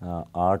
8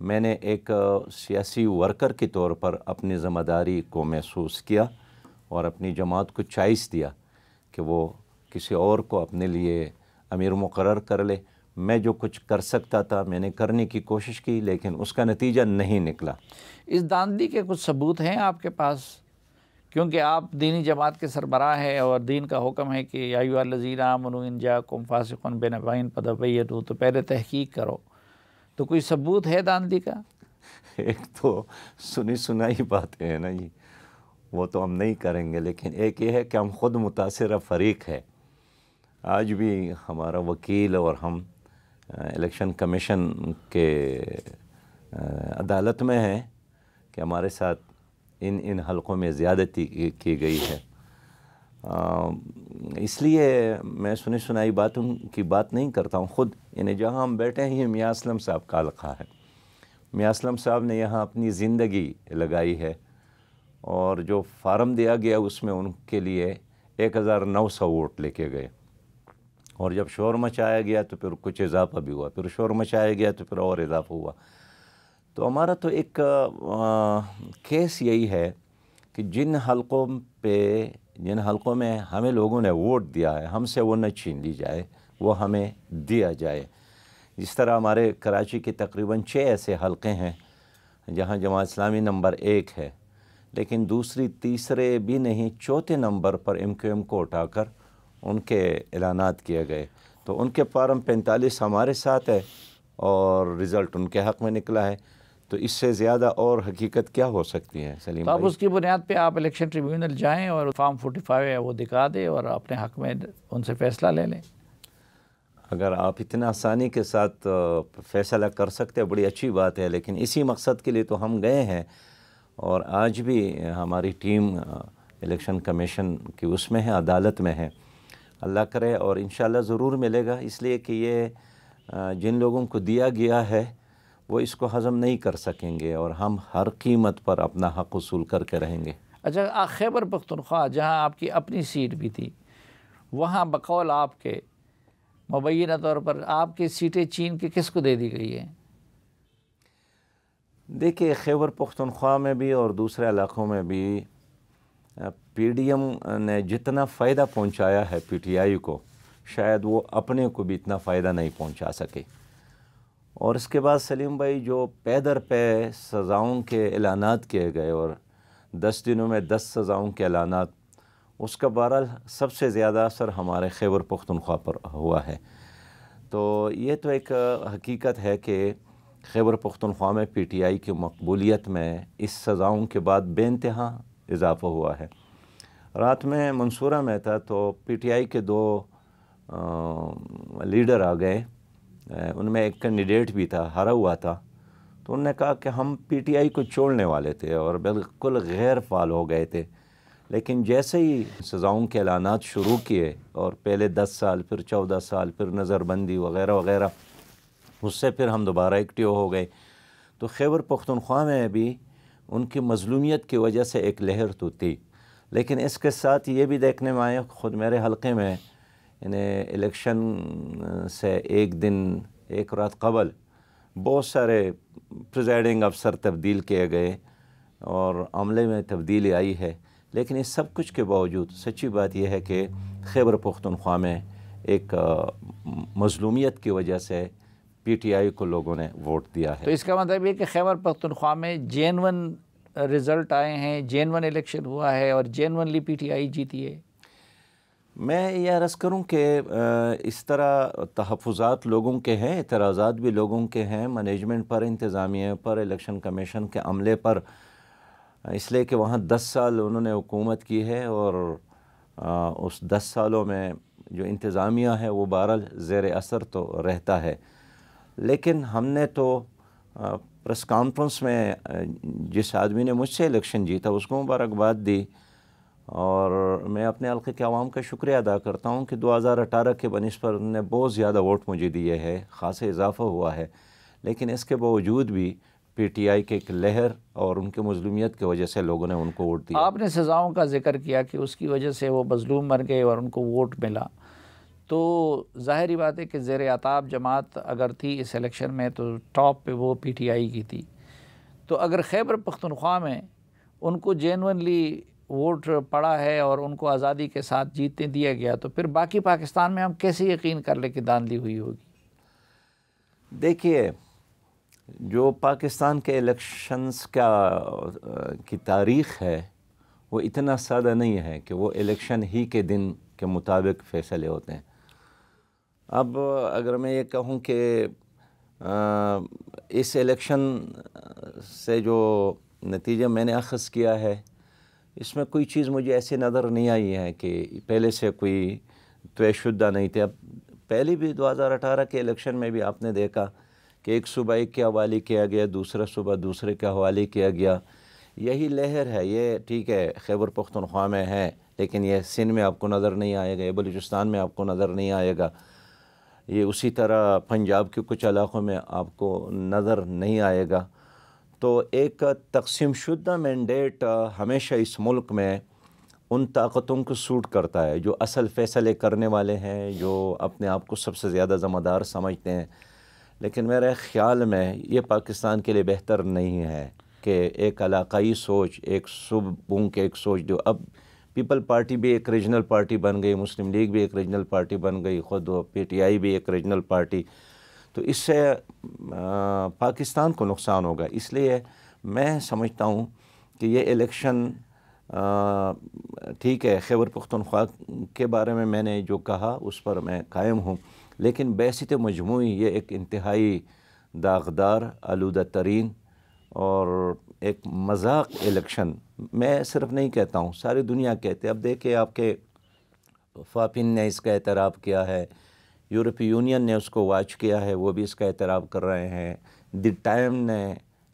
میں نے ایک سیاسی ورکر کے طور پر اپنی ذمہ داری کو محسوس کیا اور اپنی جماعت کو چوائس دیا کہ وہ کسی اور کو اپنے لیے امیر مقرر کر لے۔ میں جو کچھ کر سکتا تھا میں نے کرنے کی کوشش کی، لیکن اس کا نتیجہ نہیں نکلا۔ اس داندلی کے کچھ ثبوت ہیں آپ کے پاس؟ کیونکہ آپ دینی جماعت کے سربراہ ہیں اور دین کا حکم ہے کہ یا ایھا الذین آمنوا ان جاءکم فاسق بنبأ فتبینوا، تو پہلے تحقیق کرو۔ تو کوئی ثبوت ہے داندلی کا؟ ایک تو سنی سنائی باتیں ہیں نا جی، وہ تو ہم نہیں کریں گے، لیکن ایک یہ ہے کہ ہم خود متاثرہ فریق ہے۔ آج بھی ہمارا وکیل اور ہم الیکشن کمیشن کے عدالت میں ہیں کہ ہمارے ساتھ ان حلقوں میں زیادتی کی گئی ہے۔ اس لیے میں سنی سنائی باتوں کی بات نہیں کرتا ہوں خود، یعنی جہاں ہم بیٹھے ہیں یہ میاں اسلم صاحب کا حلقہ ہے۔ میاں اسلم صاحب نے یہاں اپنی زندگی لگائی ہے، اور جو فارم دیا گیا اس میں ان کے لیے 1900 ووٹ لے کے گئے، اور جب شور مچایا گیا تو پھر کچھ اضافہ بھی ہوا، پھر شور مچایا گیا تو پھر اور اضافہ ہوا۔ تو ہمارا تو ایک کیس یہی ہے کہ جن حلقوں میں ہمیں لوگوں نے ووٹ دیا ہے، ہم سے وہ نہ چھین لی جائے، وہ ہمیں دیا جائے۔ جس طرح ہمارے کراچی کے تقریباً 6 ایسے حلقے ہیں جہاں جماعت اسلامی نمبر 1 ہے، لیکن دوسری تیسرے بھی نہیں، چوتھے نمبر پر MQM کو اٹھا کر ان کے اعلانات کیے گئے۔ تو ان کے فارم 45 ہمارے ساتھ ہے اور رزلٹ ان کے حق میں نکلا ہے۔ تو اس سے زیادہ اور حقیقت کیا ہو سکتی ہے سلیم تو اب بھائی؟ اس کی بنیاد پہ آپ الیکشن ٹریبیونل جائیں اور فارم 45 ہے وہ دکھا دیں اور اپنے حق میں ان سے فیصلہ لے لیں۔ اگر آپ اتنا آسانی کے ساتھ فیصلہ کر سکتے ہیں بڑی اچھی بات ہے، لیکن اسی مقصد کے لیے تو ہم گئے ہیں، اور آج بھی ہماری ٹیم الیکشن کمیشن کی اس میں ہے، عدالت میں ہے۔ اللہ کرے اور انشاءاللہ ضرور ملے گا، اس لیے کہ یہ جن لوگوں کو دیا گیا ہے وہ اس کو ہضم نہیں کر سکیں گے، اور ہم ہر قیمت پر اپنا حق وصول کر کے رہیں گے۔ اچھا، خیبر پختونخوا جہاں آپ کی اپنی سیٹ بھی تھی، وہاں بقول آپ کے مبینہ طور پر آپ کی سیٹیں چین کے کس کو دے دی گئی ہیں؟ دیکھیے، خیبر پختونخوا میں بھی اور دوسرے علاقوں میں بھی پی ڈی ایم نے جتنا فائدہ پہنچایا ہے PTI کو، شاید وہ اپنے کو بھی اتنا فائدہ نہیں پہنچا سکے۔ اور اس کے بعد سلیم بھائی جو پے در پے سزاؤں کے اعلانات کیے گئے، اور 10 دنوں میں 10 سزاؤں کے اعلانات، اس کا بہرحال سب سے زیادہ اثر ہمارے خیبر پختونخوا پر ہوا ہے۔ تو یہ تو ایک حقیقت ہے کہ خیبر پختونخوا میں PTI کی مقبولیت میں اس سزاؤں کے بعد بے انتہا اضافہ ہوا ہے۔ رات میں منصورہ میں تھا تو PTI کے 2 لیڈر آ گئے، ان میں ایک کینڈیڈیٹ بھی تھا، ہارا ہوا تھا، تو انہوں نے کہا کہ ہم PTI کو چھوڑنے والے تھے اور بالکل غیر فعال ہو گئے تھے، لیکن جیسے ہی سزاؤں کے اعلانات شروع کیے، اور پہلے 10 سال، پھر 14 سال، پھر نظر بندی وغیرہ وغیرہ، اس سے پھر ہم دوبارہ ایکٹیو ہو گئے۔ تو خیبر پختونخوا میں بھی ان کی مظلومیت کی وجہ سے ایک لہر تو تھی، لیکن اس کے ساتھ یہ بھی دیکھنے میں آیا، خود میرے حلقے میں یعنی الیکشن سے ایک رات قبل بہت سارے پریزائڈنگ افسر تبدیل کیے گئے اور عملے میں تبدیلی آئی ہے، لیکن اس سب کچھ کے باوجود سچی بات یہ ہے کہ خیبر پختونخوا میں ایک مظلومیت کی وجہ سے PTI کو لوگوں نے ووٹ دیا ہے۔ تو اس کا مطلب یہ کہ خیبر پختونخوا میں جینون رزلٹ آئے ہیں، جینون الیکشن ہوا ہے اور جینونلی PTI جیتی ہے؟ میں یہ عرض کروں کہ اس طرح تحفظات لوگوں کے ہیں، اعتراضات بھی لوگوں کے ہیں، مینجمنٹ پر، انتظامیہ پر، الیکشن کمیشن کے عملے پر، اس لیے کہ وہاں 10 سال انہوں نے حکومت کی ہے، اور اس 10 سالوں میں جو انتظامیہ ہے وہ بہرحال زیر اثر تو رہتا ہے۔ لیکن ہم نے تو پریس کانفرنس میں جس آدمی نے مجھ سے الیکشن جیتا اس کو مبارکباد دی، اور میں اپنے حلقے کے عوام کا شکریہ ادا کرتا ہوں کہ 2018 کے بنسبت پر انہوں نے بہت زیادہ ووٹ مجھے دیے ہے، خاصا اضافہ ہوا ہے، لیکن اس کے باوجود بھی PTI کے ایک لہر اور ان کے مظلومیت کی وجہ سے لوگوں نے ان کو ووٹ دیا۔ آپ نے سزاؤں کا ذکر کیا کہ اس کی وجہ سے وہ مظلوم مر گئے اور ان کو ووٹ ملا، تو ظاہری بات ہے کہ زیر عطاب جماعت اگر تھی اس الیکشن میں تو ٹاپ پہ وہ پی ٹی آئی کی تھی. تو اگر خیبر پختونخوا میں ان کو جینونلی ووٹ پڑا ہے اور ان کو آزادی کے ساتھ جیتنے دیا گیا تو پھر باقی پاکستان میں ہم کیسے یقین کر لیں کہ دھاندلی ہوئی ہوگی؟ دیکھیے، جو پاکستان کے الیکشنز کی تاریخ ہے وہ اتنا سادہ نہیں ہے کہ وہ الیکشن ہی کے دن کے مطابق فیصلے ہوتے ہیں. اب اگر میں یہ کہوں کہ اس الیکشن سے جو نتیجہ میں نے اخذ کیا ہے اس میں کوئی چیز مجھے ایسی نظر نہیں آئی ہے کہ پہلے سے کوئی طے شدہ نہیں تھے. اب پہلے بھی 2018 کے الیکشن میں بھی آپ نے دیکھا کہ ایک صوبہ ایک کے حوالے کیا گیا، دوسرا صوبہ دوسرے کے حوالے کیا گیا. یہی لہر ہے. یہ ٹھیک ہے خیبر پختونخوا میں ہے لیکن یہ سندھ میں آپ کو نظر نہیں آئے گا، یہ بلوچستان میں آپ کو نظر نہیں آئے گا، یہ اسی طرح پنجاب کے کچھ علاقوں میں آپ کو نظر نہیں آئے گا. تو ایک تقسیم شدہ مینڈیٹ ہمیشہ اس ملک میں ان طاقتوں کو سوٹ کرتا ہے جو اصل فیصلے کرنے والے ہیں، جو اپنے آپ کو سب سے زیادہ ذمہ دار سمجھتے ہیں. لیکن میرے خیال میں یہ پاکستان کے لیے بہتر نہیں ہے کہ ایک علاقائی سوچ، ایک صوبوں کے ایک سوچ جو اب پیپل پارٹی بھی ایک ریجنل پارٹی بن گئی، مسلم لیگ بھی ایک ریجنل پارٹی بن گئی، خود پی ٹی آئی بھی ایک ریجنل پارٹی. تو اس سے پاکستان کو نقصان ہوگا. اس لیے میں سمجھتا ہوں کہ یہ الیکشن ٹھیک ہے، خیبر پختونخوا کے بارے میں نے جو کہا اس پر میں قائم ہوں، لیکن بحثیت مجموعی یہ ایک انتہائی داغدار، آلودہ ترین اور ایک مذاق الیکشن، میں صرف نہیں کہتا ہوں، ساری دنیا کہتے. اب دیکھیں آپ کے فاپن نے اس کا اعتراف کیا ہے، یورپی یونین نے اس کو واچ کیا ہے، وہ بھی اس کا اعتراف کر رہے ہیں، دی ٹائم نے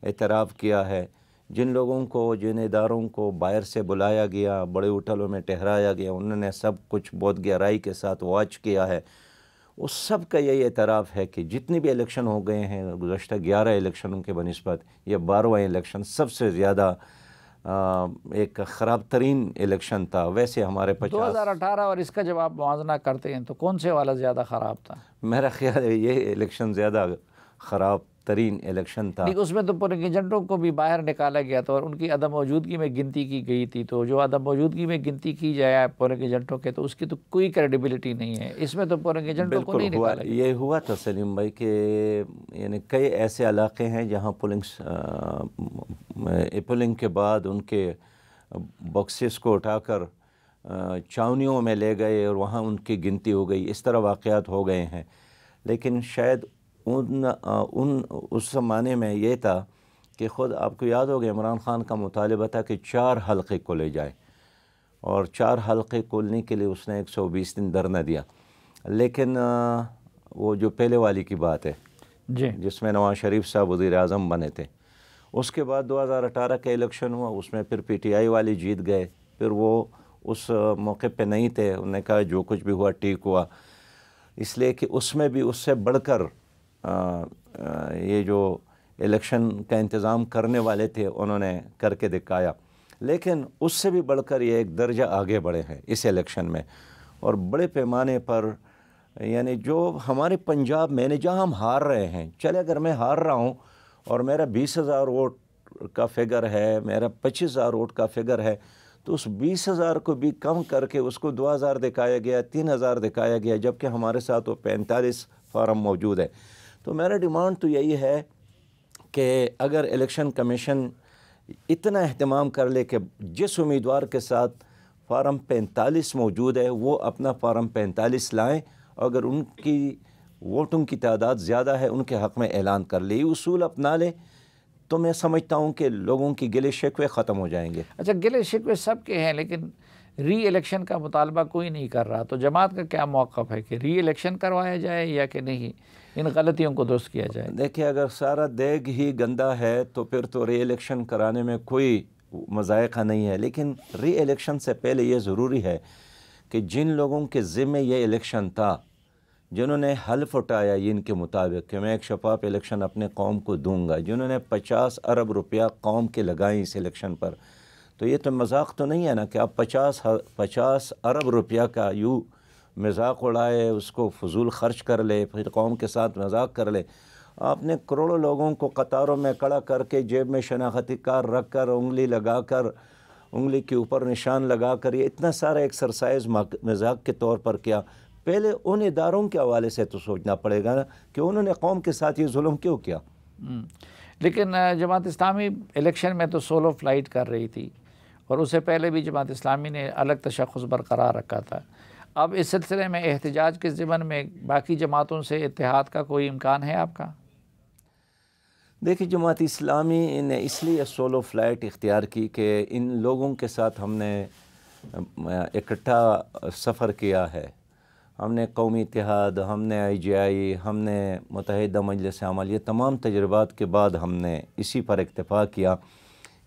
اعتراف کیا ہے. جن لوگوں کو، جن اداروں کو باہر سے بلایا گیا، بڑے ہوٹلوں میں ٹھہرایا گیا، انہوں نے سب کچھ بہت گہرائی کے ساتھ واچ کیا ہے. اس سب کا یہی اعتراف ہے کہ جتنی بھی الیکشن ہو گئے ہیں گزشتہ 11 الیکشنوں کے بنسبت یہ 12واں الیکشن سب سے زیادہ ایک خراب ترین الیکشن تھا. ویسے ہمارے 2018 اور اس کا جب آپ موازنہ کرتے ہیں تو کون سے والا زیادہ خراب تھا؟ میرا خیال ہے یہ الیکشن زیادہ خراب ترین الیکشن تھا. اس میں تو پورے ایجنٹوں کو بھی باہر نکالا گیا تھا اور ان کی عدم موجودگی میں گنتی کی گئی تھی. تو جو عدم موجودگی میں گنتی کی جائے پورے ایجنٹوں کے تو اس کی تو کوئی کریڈیبلٹی نہیں ہے. اس میں تو پورے ایجنٹوں کو نہیں نکالا گیا. یہ ہوا تھا سلیم بھائی کہ یعنی کئی ایسے علاقے ہیں جہاں پولنگ کے بعد ان کے باکسز کو اٹھا کر چھاونیوں میں لے گئے اور وہاں ان کی گنتی ہو گئی. اس طرح واقعات ہو گئے ہیں. لیکن شاید اس زمانے میں یہ تھا کہ خود آپ کو یاد ہوگا عمران خان کا مطالبہ تھا کہ 4 حلقے کھولے جائیں اور 4 حلقے کھولنے کے لیے اس نے 120 دن دھرنا دیا. لیکن وہ جو پہلے والی کی بات ہے جی، جس میں نواز شریف صاحب وزیر اعظم بنے تھے، اس کے بعد 2018 کا الیکشن ہوا، اس میں پھر پی ٹی آئی والے جیت گئے. پھر وہ اس موقع پہ نہیں تھے، انہوں نے کہا جو کچھ بھی ہوا ٹھیک ہوا، اس لیے کہ اس میں بھی اس سے بڑھ کر یہ جو الیکشن کا انتظام کرنے والے تھے انہوں نے کر کے دکھایا. لیکن اس سے بھی بڑھ کر یہ ایک درجہ آگے بڑھے ہیں اس الیکشن میں اور بڑے پیمانے پر. یعنی جو ہمارے پنجاب میں نے جہاں ہم ہار رہے ہیں، چلے اگر میں ہار رہا ہوں اور میرا 20,000 ووٹ کا فگر ہے، میرا 25,000 ووٹ کا فگر ہے، تو اس 20,000 کو بھی کم کر کے اس کو 2,000 دکھایا گیا، 3,000 دکھایا گیا، جبکہ ہمارے ساتھ وہ 45 فارم موجود ہے. تو میرا ڈیمانڈ تو یہی ہے کہ اگر الیکشن کمیشن اتنا اہتمام کر لے کہ جس امیدوار کے ساتھ فارم 45 موجود ہے وہ اپنا فارم 45 لائیں، اگر ان کی ووٹوں کی تعداد زیادہ ہے ان کے حق میں اعلان کر لے، یہ اصول اپنا لے تو میں سمجھتا ہوں کہ لوگوں کی گلے شکوے ختم ہو جائیں گے. اچھا، گلے شکوے سب کے ہیں لیکن ری الیکشن کا مطالبہ کوئی نہیں کر رہا، تو جماعت کا کیا موقف ہے کہ ری الیکشن کروایا جائے یا کہ نہیں، ان غلطیوں کو درست کیا جائے؟ دیکھیں، اگر سارا دیگ ہی گندا ہے تو پھر تو ری الیکشن کرانے میں کوئی مذائقہ نہیں ہے. لیکن ری الیکشن سے پہلے یہ ضروری ہے کہ جن لوگوں کے ذمے یہ الیکشن تھا، جنہوں نے حلف اٹھایا ان کے مطابق کہ میں ایک شفاف الیکشن اپنے قوم کو دوں گا، جنہوں نے 50 ارب روپیہ قوم کے لگائیں اس الیکشن پر، تو یہ تو مذاق تو نہیں ہے نا کہ آپ 50 ارب روپیہ کا مذاق اڑائے، اس کو فضول خرچ کر لے، پھر قوم کے ساتھ مذاق کر لے۔ آپ نے کروڑوں لوگوں کو قطاروں میں کھڑا کر کے جیب میں شناختی کارڈ رکھ کر انگلی لگا کر، انگلی کے اوپر نشان لگا کر یہ اتنا سارا ایکسرسائز مذاق کے طور پر کیا۔ پہلے ان اداروں کے حوالے سے تو سوچنا پڑے گا نا کہ انہوں نے قوم کے ساتھ یہ ظلم کیوں کیا۔ لیکن جماعت اسلامی الیکشن میں تو سولو فلائٹ کر رہی تھی، اور اسے پہلے بھی جماعت اسلامی نے الگ تشخص برقرار رکھا تھا۔ اب اس سلسلے میں احتجاج کے ضمن میں باقی جماعتوں سے اتحاد کا کوئی امکان ہے آپ کا؟ دیکھیے، جماعت اسلامی نے اس لیے سولو فلائٹ اختیار کی کہ ان لوگوں کے ساتھ ہم نے اکٹھا سفر کیا ہے۔ ہم نے قومی اتحاد، ہم نے IGI، ہم نے متحدہ مجلس عمل، یہ تمام تجربات کے بعد ہم نے اسی پر اکتفا کیا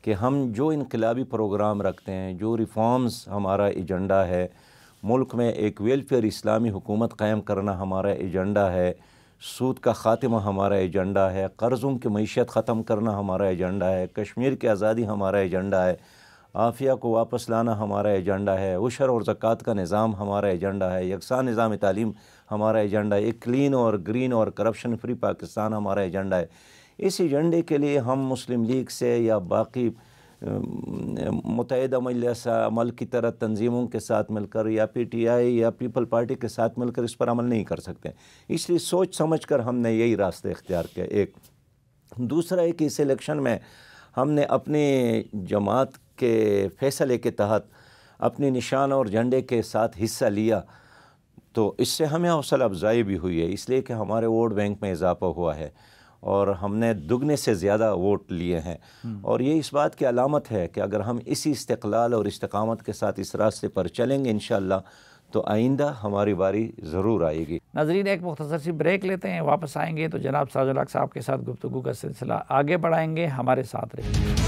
کہ ہم جو انقلابی پروگرام رکھتے ہیں، جو ریفارمز ہمارا ایجنڈا ہے، ملک میں ایک ویلفیئر اسلامی حکومت قائم کرنا ہمارا ایجنڈا ہے، سود کا خاتمہ ہمارا ایجنڈا ہے، قرضوں کی معیشت ختم کرنا ہمارا ایجنڈا ہے، کشمیر کی آزادی ہمارا ایجنڈا ہے، عافیہ کو واپس لانا ہمارا ایجنڈا ہے، عشر اور زکوٰۃ کا نظام ہمارا ایجنڈا ہے، یکساں نظام تعلیم ہمارا ایجنڈا ہے، ایک کلین اور گرین اور کرپشن فری پاکستان ہمارا ایجنڈا ہے۔ اس ایجنڈے کے لیے ہم مسلم لیگ سے یا باقی متحدہ مجلس عمل کی طرح تنظیموں کے ساتھ مل کر یا PTI یا پیپل پارٹی کے ساتھ مل کر اس پر عمل نہیں کر سکتے، اس لیے سوچ سمجھ کر ہم نے یہی راستہ اختیار کیا۔ ایک دوسرا ہے کہ اس الیکشن میں ہم نے اپنی جماعت کے فیصلے کے تحت اپنی نشان اور جھنڈے کے ساتھ حصہ لیا، تو اس سے ہمیں حوصلہ افزائی بھی ہوئی ہے، اس لیے کہ ہمارے ووٹ بینک میں اضافہ ہوا ہے اور ہم نے دگنے سے زیادہ ووٹ لیے ہیں، اور یہ اس بات کی علامت ہے کہ اگر ہم اسی استقلال اور استقامت کے ساتھ اس راستے پر چلیں گے انشاءاللہ تو آئندہ ہماری باری ضرور آئے گی۔ ناظرین، ایک مختصر سی بریک لیتے ہیں، واپس آئیں گے تو جناب سراج الحق صاحب کے ساتھ گفتگو کا سلسلہ آگے بڑھائیں گے، ہمارے ساتھ رہیں۔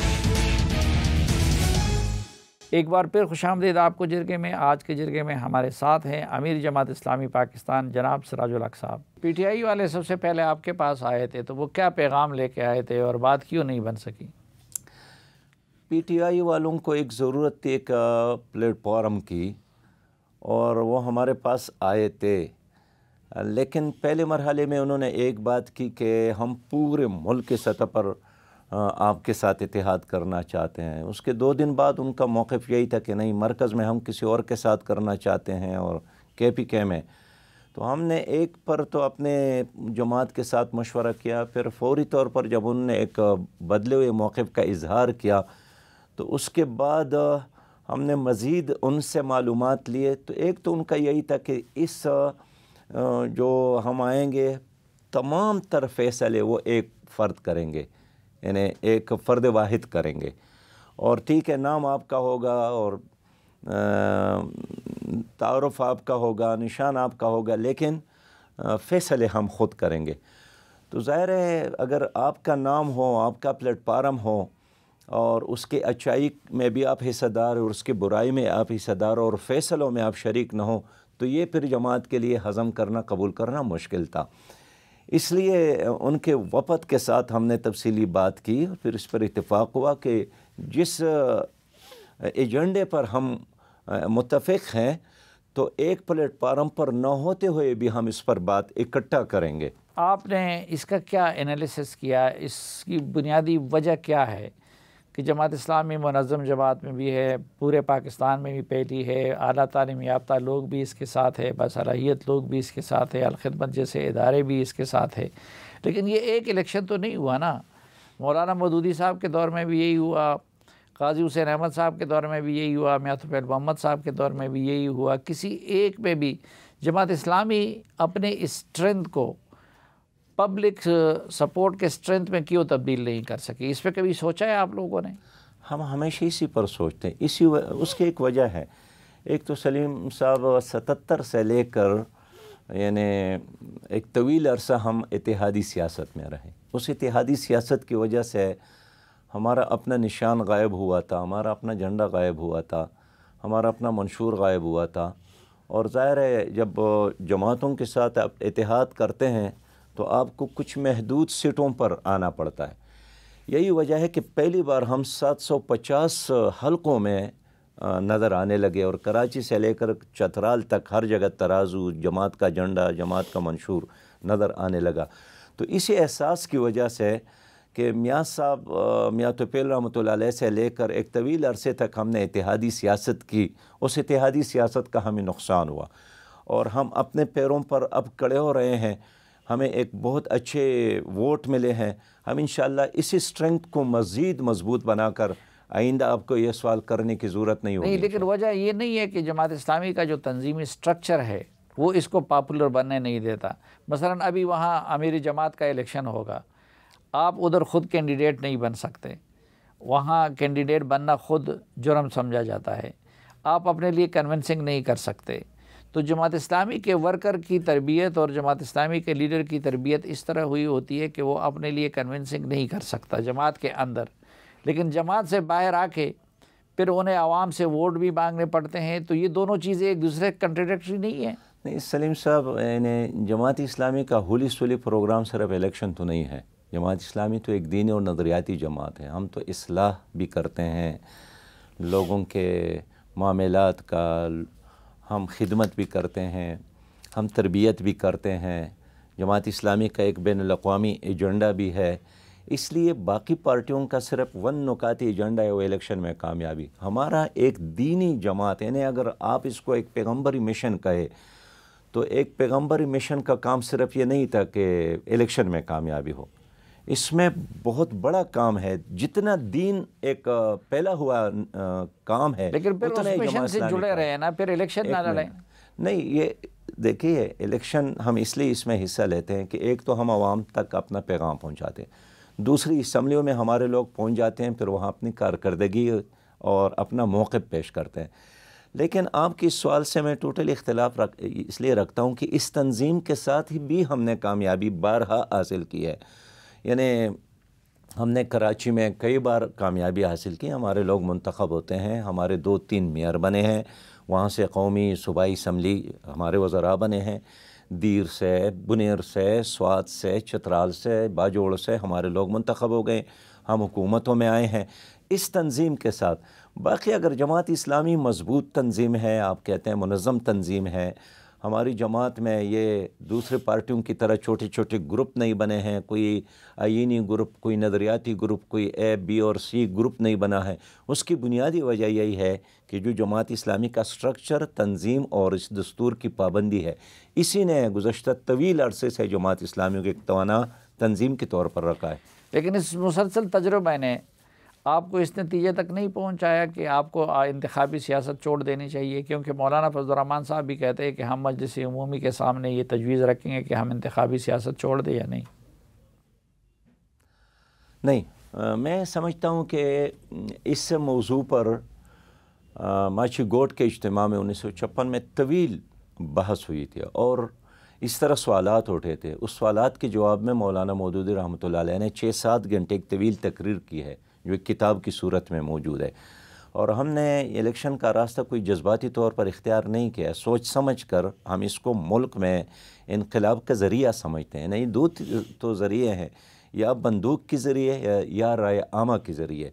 ایک بار پھر خوش آمدید آپ کو جرگے میں۔ آج کے جرگے میں ہمارے ساتھ ہیں امیر جماعت اسلامی پاکستان جناب سراج الحق صاحب۔ PTI والے سب سے پہلے آپ کے پاس آئے تھے، تو وہ کیا پیغام لے کے آئے تھے اور بات کیوں نہیں بن سکی؟ PTI والوں کو ایک ضرورت تھی ایک پلیٹ فارم کی، اور وہ ہمارے پاس آئے تھے، لیکن پہلے مرحلے میں انہوں نے ایک بات کی کہ ہم پورے ملک کی سطح پر آپ کے ساتھ اتحاد کرنا چاہتے ہیں۔ اس کے 2 دن بعد ان کا موقف یہی تھا کہ نہیں، مرکز میں ہم کسی اور کے ساتھ کرنا چاہتے ہیں اور KPK میں۔ تو ہم نے ایک پر تو اپنے جماعت کے ساتھ مشورہ کیا، پھر فوری طور پر جب انہوں نے ایک بدلے ہوئے موقف کا اظہار کیا تو اس کے بعد ہم نے مزید ان سے معلومات لیے۔ تو ایک تو ان کا یہی تھا کہ اس جو ہم آئیں گے تمام تر فیصلے وہ ایک فرد کریں گے، یعنی ایک فرد واحد کریں گے، اور ٹھیک ہے نام آپ کا ہوگا اور تعارف آپ کا ہوگا، نشان آپ کا ہوگا، لیکن فیصلے ہم خود کریں گے۔ تو ظاہر ہے اگر آپ کا نام ہو، آپ کا پلیٹ فارم ہو، اور اس کے اچائی میں بھی آپ حصہ دار اور اس کے برائی میں آپ حصہ دار اور فیصلوں میں آپ شریک نہ ہو، تو یہ پھر جماعت کے لیے ہضم کرنا، قبول کرنا مشکل تھا۔ اس لیے ان کے وفد کے ساتھ ہم نے تفصیلی بات کی، پھر اس پر اتفاق ہوا کہ جس ایجنڈے پر ہم متفق ہیں تو ایک پلیٹ فارم پر نہ ہوتے ہوئے بھی ہم اس پر بات اکٹھا کریں گے۔ آپ نے اس کا کیا انالیسس کیا؟ اس کی بنیادی وجہ کیا ہے کہ جماعت اسلامی منظم جماعت میں بھی ہے، پورے پاکستان میں بھی پھیلی ہے، اعلیٰ تعلیم یافتہ لوگ بھی اس کے ساتھ ہے، باصلاحیت لوگ بھی اس کے ساتھ ہے، الخدمت جیسے ادارے بھی اس کے ساتھ ہے، لیکن یہ ایک الیکشن تو نہیں ہوا نا؟ مولانا مودودی صاحب کے دور میں بھی یہی ہوا، قاضی حسین احمد صاحب کے دور میں بھی یہی ہوا، میاں طفیل محمد صاحب کے دور میں بھی یہی ہوا، کسی ایک میں بھی جماعت اسلامی اپنے اسٹرینتھ کو پبلک سپورٹ کے اسٹرینتھ میں کیوں تبدیل نہیں کر سکی؟ اس پہ کبھی سوچا ہے آپ لوگوں نے؟ ہم ہمیشہ اسی پر سوچتے ہیں، اس کی ایک وجہ ہے۔ ایک تو سلیم صاحب 77 سے لے کر یعنی ایک طویل عرصہ ہم اتحادی سیاست میں رہے، اس اتحادی سیاست کی وجہ سے ہمارا اپنا نشان غائب ہوا تھا، ہمارا اپنا جھنڈا غائب ہوا تھا، ہمارا اپنا منشور غائب ہوا تھا، اور ظاہر ہے جب جماعتوں کے ساتھ آپ اتحاد کرتے ہیں تو آپ کو کچھ محدود سیٹوں پر آنا پڑتا ہے۔ یہی وجہ ہے کہ پہلی بار ہم 750 حلقوں میں نظر آنے لگے، اور کراچی سے لے کر چترال تک ہر جگہ ترازو، جماعت کا جھنڈا، جماعت کا منشور نظر آنے لگا۔ تو اسی احساس کی وجہ سے کہ میاں صاحب میاں توفیل رحمۃ اللہ علیہ سے لے کر ایک طویل عرصے تک ہم نے اتحادی سیاست کی، اس اتحادی سیاست کا ہمیں نقصان ہوا، اور ہم اپنے پیروں پر اب کڑے ہو رہے ہیں، ہمیں ایک بہت اچھے ووٹ ملے ہیں۔ ہم انشاءاللہ اسی اسٹرنگتھ کو مزید مضبوط بنا کر آئندہ آپ کو یہ سوال کرنے کی ضرورت نہیں ہوگی۔ نہیں، لیکن وجہ یہ نہیں ہے کہ جماعت اسلامی کا جو تنظیمی سٹرکچر ہے وہ اس کو پاپولر بننے نہیں دیتا۔ مثلا ابھی وہاں امیر جماعت کا الیکشن ہوگا، آپ ادھر خود کینڈیڈیٹ نہیں بن سکتے، وہاں کینڈیڈیٹ بننا خود جرم سمجھا جاتا ہے، آپ اپنے لیے کنونسنگ نہیں کر سکتے۔ تو جماعت اسلامی کے ورکر کی تربیت اور جماعت اسلامی کے لیڈر کی تربیت اس طرح ہوئی ہوتی ہے کہ وہ اپنے لیے کنونسنگ نہیں کر سکتا جماعت کے اندر، لیکن جماعت سے باہر آ کے پھر انہیں عوام سے ووٹ بھی مانگنے پڑتے ہیں۔ تو یہ دونوں چیزیں ایک دوسرے کنٹراڈکٹری نہیں ہیں۔ نہیں سلیم صاحب، یعنی جماعت اسلامی کا ہولی سولی پروگرام صرف الیکشن تو نہیں ہے۔ جماعت اسلامی تو ایک دینی اور نظریاتی جماعت ہے۔ ہم تو اصلاح بھی کرتے ہیں لوگوں کے معاملات کا، ہم خدمت بھی کرتے ہیں، ہم تربیت بھی کرتے ہیں۔ جماعت اسلامی کا ایک بین الاقوامی ایجنڈا بھی ہے، اس لیے باقی پارٹیوں کا صرف نکاتی ایجنڈا ہے وہ الیکشن میں کامیابی۔ ہمارا ایک دینی جماعت، یعنی اگر آپ اس کو ایک پیغمبری مشن کہے تو ایک پیغمبری مشن کا کام صرف یہ نہیں تھا کہ الیکشن میں کامیابی ہو، اس میں بہت بڑا کام ہے۔ جتنا دین ایک پھیلا ہوا کام ہے، لیکن پھر اتنا اس ہی مشن جماعت سے اسلامی جڑے کا۔ رہے نا، پھر الیکشن نہ لڑیں۔ نہیں، یہ دیکھیے، الیکشن ہم اس لیے اس میں حصہ لیتے ہیں کہ ایک تو ہم عوام تک اپنا پیغام پہنچاتے ہیں، دوسری اسمبلیوں میں ہمارے لوگ پہنچ جاتے ہیں، پھر وہاں اپنی کارکردگی اور اپنا موقف پیش کرتے ہیں۔ لیکن آپ کی اس سوال سے میں ٹوٹل اختلاف اس لیے رکھتا ہوں کہ اس تنظیم کے ساتھ ہی بھی ہم نے کامیابی بارہا حاصل کی ہے۔ یعنی ہم نے کراچی میں کئی بار کامیابی حاصل کی، ہمارے لوگ منتخب ہوتے ہیں، ہمارے 2-3 میئر بنے ہیں، وہاں سے قومی صوبائی اسمبلی ہمارے وزراء بنے ہیں، دیر سے، بنیر سے، سوات سے، چترال سے، باجوڑ سے ہمارے لوگ منتخب ہو گئے، ہم حکومتوں میں آئے ہیں اس تنظیم کے ساتھ۔ باقی اگر جماعت اسلامی مضبوط تنظیم ہے، آپ کہتے ہیں منظم تنظیم ہے، ہماری جماعت میں یہ دوسرے پارٹیوں کی طرح چھوٹے چھوٹے گروپ نہیں بنے ہیں، کوئی آئینی گروپ، کوئی نظریاتی گروپ، کوئی اے بی اور سی گروپ نہیں بنا ہے، اس کی بنیادی وجہ یہی ہے کہ جو جماعت اسلامی کا سٹرکچر، تنظیم اور اس دستور کی پابندی ہے، اسی نے گزشتہ طویل عرصے سے جماعت اسلامی کو ایک توانا تنظیم کے طور پر رکھا ہے۔ لیکن اس مسلسل تجربہ نے آپ کو اس نتیجے تک نہیں پہنچایا کہ آپ کو انتخابی سیاست چھوڑ دینی چاہیے؟ کیونکہ مولانا فضل الرحمان صاحب بھی کہتے ہیں کہ ہم مجلس عمومی کے سامنے یہ تجویز رکھیں گے کہ ہم انتخابی سیاست چھوڑ دیں یا نہیں۔ نہیں، میں سمجھتا ہوں کہ اس موضوع پر ماچھی گوٹ کے اجتماع میں 1956 میں طویل بحث ہوئی تھی، اور اس طرح سوالات اٹھے تھے۔ اس سوالات کے جواب میں مولانا مودودی رحمۃ اللہ علیہ نے 6-7 گھنٹے ایک طویل تقریر کی ہے، جو ایک کتاب کی صورت میں موجود ہے، اور ہم نے الیکشن کا راستہ کوئی جذباتی طور پر اختیار نہیں کیا، سوچ سمجھ کر ہم اس کو ملک میں انقلاب کا ذریعہ سمجھتے ہیں۔ نہیں، دو تو ذریعے ہیں، یا بندوق کے ذریعے یا رائے عامہ کے ذریعے۔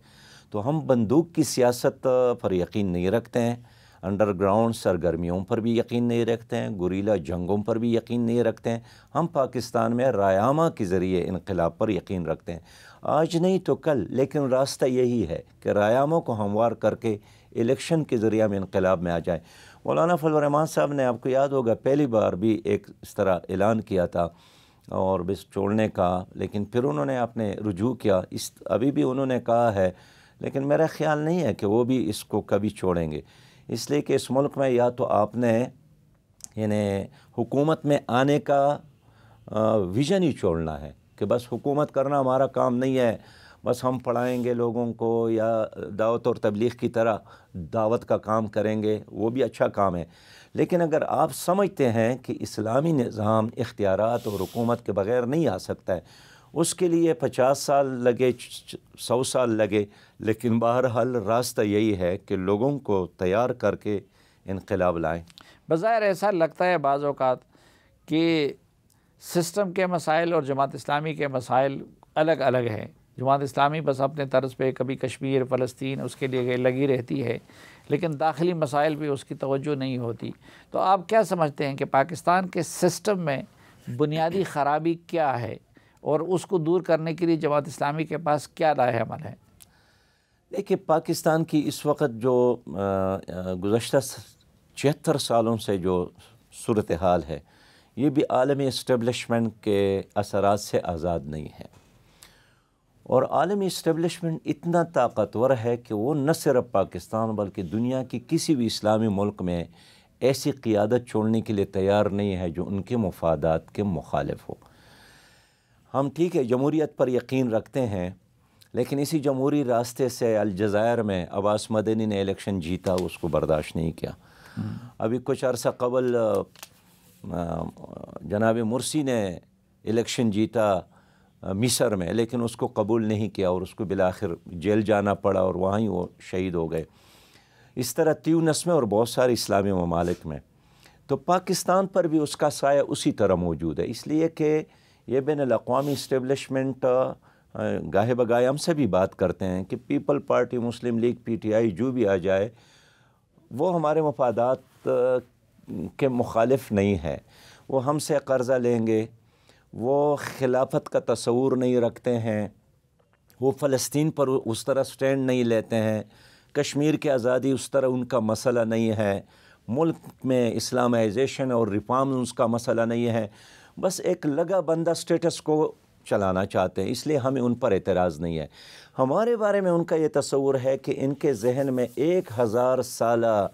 تو ہم بندوق کی سیاست پر یقین نہیں رکھتے ہیں، انڈر گراؤنڈ سرگرمیوں پر بھی یقین نہیں رکھتے ہیں، گوریلا جنگوں پر بھی یقین نہیں رکھتے ہیں۔ ہم پاکستان میں رائے عامہ کے ذریعے انقلاب پر یقین رکھتے ہیں، آج نہیں تو کل، لیکن راستہ یہی ہے کہ رائے عامہ کو ہموار کر کے الیکشن کے ذریعے ہم انقلاب میں آ جائیں۔ مولانا فضل الرحمان صاحب نے، آپ کو یاد ہوگا، پہلی بار بھی ایک اس طرح اعلان کیا تھا اور بس چھوڑنے کا، لیکن پھر انہوں نے اپنے رجوع کیا، ابھی بھی انہوں نے کہا ہے، لیکن میرا خیال نہیں ہے کہ وہ بھی اس کو کبھی چھوڑیں گے، اس لیے کہ اس ملک میں یا تو آپ نے یعنی حکومت میں آنے کا ویژن ہی چھوڑنا ہے کہ بس حکومت کرنا ہمارا کام نہیں ہے، بس ہم پڑھائیں گے لوگوں کو، یا دعوت اور تبلیغ کی طرح دعوت کا کام کریں گے، وہ بھی اچھا کام ہے، لیکن اگر آپ سمجھتے ہیں کہ اسلامی نظام اختیارات اور حکومت کے بغیر نہیں آ سکتا ہے، اس کے لیے 50 سال لگے، 100 سال لگے، لیکن بہرحال راستہ یہی ہے کہ لوگوں کو تیار کر کے انقلاب لائیں۔ بظاہر ایسا لگتا ہے بعض اوقات کہ سسٹم کے مسائل اور جماعت اسلامی کے مسائل الگ الگ ہیں۔ جماعت اسلامی بس اپنے طرز پہ کبھی کشمیر، فلسطین، اس کے لیے لگی رہتی ہے، لیکن داخلی مسائل پہ اس کی توجہ نہیں ہوتی. تو آپ کیا سمجھتے ہیں کہ پاکستان کے سسٹم میں بنیادی خرابی کیا ہے اور اس کو دور کرنے کے لیے جماعت اسلامی کے پاس کیا رائے عمل ہے؟ دیکھیے، پاکستان کی اس وقت جو گزشتہ 76 سالوں سے جو صورتحال ہے، یہ بھی عالمی اسٹیبلشمنٹ کے اثرات سے آزاد نہیں ہے. اور عالمی اسٹیبلشمنٹ اتنا طاقتور ہے کہ وہ نہ صرف پاکستان بلکہ دنیا کی کسی بھی اسلامی ملک میں ایسی قیادت چھوڑنے کے لیے تیار نہیں ہے جو ان کے مفادات کے مخالف ہو. ہم ٹھیک ہے جمہوریت پر یقین رکھتے ہیں، لیکن اسی جمہوری راستے سے الجزائر میں عباس مدنی نے الیکشن جیتا، اس کو برداشت نہیں کیا. ابھی کچھ عرصہ قبل جناب مرسی نے الیکشن جیتا مصر میں، لیکن اس کو قبول نہیں کیا اور اس کو بالآخر جیل جانا پڑا اور وہاں ہی وہ شہید ہو گئے. اس طرح تیونس میں اور بہت سارے اسلامی ممالک میں. تو پاکستان پر بھی اس کا سایہ اسی طرح موجود ہے، اس لیے کہ یہ بین الاقوامی اسٹیبلشمنٹ گاہے بگاہے ہم سے بھی بات کرتے ہیں کہ people party, Muslim league, P T I جو بھی آ جائے وہ ہمارے مفادات کے مخالف نہیں ہے. وہ ہم سے قرضہ لیں گے، وہ خلافت کا تصور نہیں رکھتے ہیں، وہ فلسطین پر اس طرح سٹینڈ نہیں لیتے ہیں، کشمیر کی آزادی اس طرح ان کا مسئلہ نہیں ہے، ملک میں اسلامائزیشن اور ریفارمز کا مسئلہ نہیں ہے. بس ایک لگا بندہ سٹیٹس کو چلانا چاہتے ہیں، اس لیے ہمیں ان پر اعتراض نہیں ہے. ہمارے بارے میں ان کا یہ تصور ہے کہ ان کے ذہن میں 1000 سالہ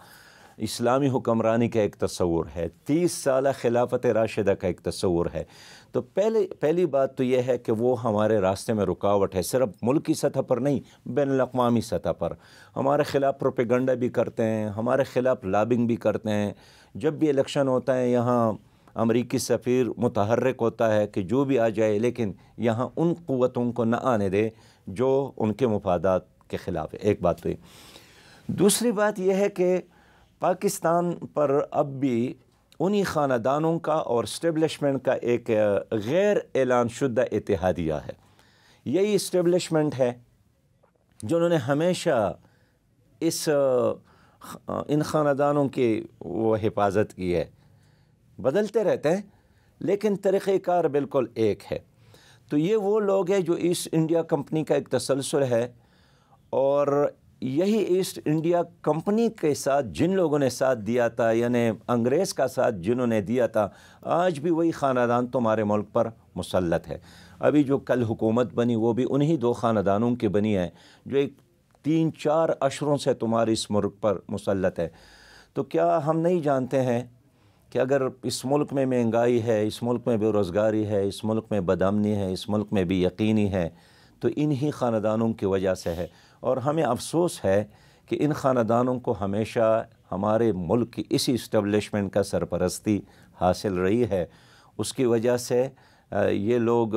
اسلامی حکمرانی کا ایک تصور ہے، 30 سالہ خلافت راشدہ کا ایک تصور ہے. تو پہلی بات تو یہ ہے کہ وہ ہمارے راستے میں رکاوٹ ہے، صرف ملکی سطح پر نہیں، بین الاقوامی سطح پر. ہمارے خلاف پروپیگنڈا بھی کرتے ہیں، ہمارے خلاف لابنگ بھی کرتے ہیں. جب بھی الیکشن ہوتا ہے یہاں امریکی سفیر متحرک ہوتا ہے کہ جو بھی آ جائے، لیکن یہاں ان قوتوں کو نہ آنے دے جو ان کے مفادات کے خلاف ہے. ایک بات تو یہ. دوسری بات یہ ہے کہ پاکستان پر اب بھی انہی خاندانوں کا اور اسٹیبلشمنٹ کا ایک غیر اعلان شدہ اتحادیہ ہے. یہی اسٹیبلشمنٹ ہے جنہوں نے ہمیشہ ان خاندانوں کی وہ حفاظت کی ہے. بدلتے رہتے ہیں لیکن طریقہ کار بالکل ایک ہے. تو یہ وہ لوگ ہیں جو ایسٹ انڈیا کمپنی کا ایک تسلسل ہے، اور یہی ایسٹ انڈیا کمپنی کے ساتھ جن لوگوں نے ساتھ دیا تھا، یعنی انگریز کا ساتھ جنہوں نے دیا تھا، آج بھی وہی خاندان تمہارے ملک پر مسلط ہے. ابھی جو کل حکومت بنی وہ بھی انہی 2 خاندانوں کی بنی ہے جو ایک 3-4 عشروں سے تمہارے اس ملک پر مسلط ہے. تو کیا ہم نہیں جانتے ہیں کہ اگر اس ملک میں مہنگائی ہے، اس ملک میں بے روزگاری ہے، اس ملک میں بدامنی ہے، اس ملک میں بھی یقینی ہے، تو انہی خاندانوں کی وجہ سے ہے. اور ہمیں افسوس ہے کہ ان خاندانوں کو ہمیشہ ہمارے ملک کی اسی اسٹیبلشمنٹ کا سرپرستی حاصل رہی ہے. اس کی وجہ سے یہ لوگ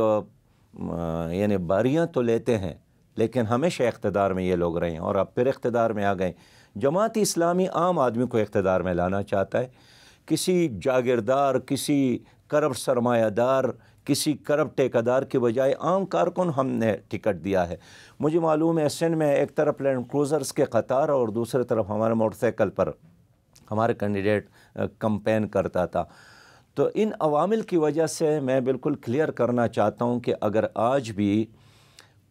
یعنی باریاں تو لیتے ہیں لیکن ہمیشہ اقتدار میں یہ لوگ رہے ہیں، اور اب پھر اقتدار میں آ گئے. جماعت اسلامی عام آدمی کو اقتدار میں لانا چاہتا ہے. کسی جاگیردار، کسی کرپٹ سرمایہ دار، کسی کرپٹ ٹھیکیدار کے بجائے عام کارکن ہم نے ٹکٹ دیا ہے. مجھے معلوم ہے سندھ میں ایک طرف لینڈ کروزرز کے قطار اور دوسری طرف ہمارے موٹر سائیکل پر ہمارے کینڈیڈیٹ کمپین کرتا تھا. تو ان عوامل کی وجہ سے میں بالکل کلیئر کرنا چاہتا ہوں کہ اگر آج بھی